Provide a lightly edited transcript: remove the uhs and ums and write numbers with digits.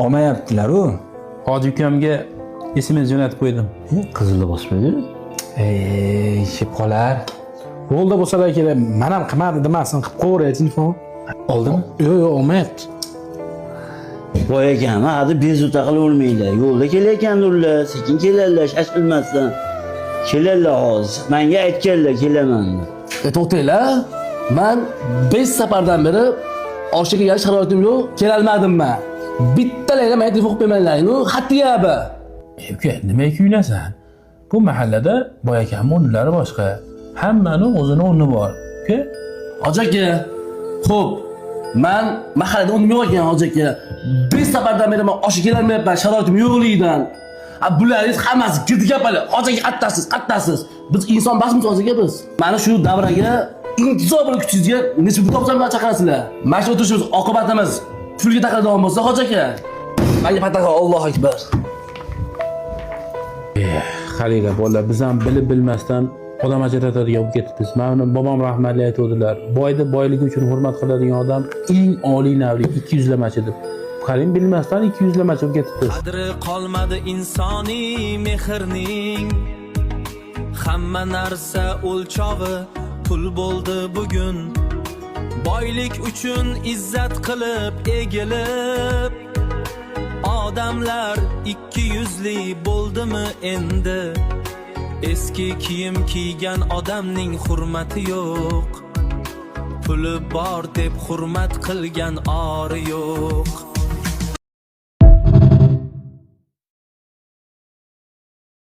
Olmayaptilar-ku. Hoji ukamga SMS jo'natib qo'ydim. Qizilni bosmaydi. Yeb qolar. Yo'lda bo'lsalar kerak, men ham qilmadi demasin, qilib qo'yray telefon. Oldimi? Yo'q, olmayapti. Voy ekan, hadi bezuta qilavermanglar. Yo'lda kelayotgandirlar, sekin kelinglar, shashilmasdan. Kelinglar hozir. Menga aytganlar kelaman. To'xtanglar. Men 5 safardan beri oshga kelgan sharoitim yo'q, kela olmadim men. Bittalarga men telefon qilib bermanglar. Xatiga bu. Uka, nimaga kuyunasan? Bu mahallada boy akamning o'rnlari boshqa. Hammaning o'zini o'rni bor. Uka, Hoji aka. Xo'p. Men mahallada o'rnim yo'q ekan, hoji aka. 5 safardan beri men oshga kela olmayapman, sharoitim yo'qligidan. Bularning hammasi gidi gaplar. Hoji aka qattasiz. Biz inson emasmiz hoji aka biz. Mana shu davraga intizor bo'lib kuchingizga necha pul topsam chaqirasizlar. Mana shu o'tirishimiz oqibatimiz pulga taqadigan bo'lsa hoji aka. Menga pataqa Allohu akbar. Xalila bolalar, biz ham bilib bilmasdan odam ajratadigan bo'lib ketibmiz. Meni bobom rahmatli aytadilar. Boyni boyligi uchun hurmat qiladigan odam eng oliy navli 200lamachi deb. Qarang, bilmasdan 200lamachi bo'lib ketibmiz. Qadri qolmadi insoniy mehrning. Hamma narsa o'lchovi pul bo'ldi bugun. Boylik uchun izzat qilib egilib. Odamlar 200li bo'ldimi endi? Eski kiyim kiygan odamning hurmati yo'q. Puli bor deb hurmat qilgan ori yo'q.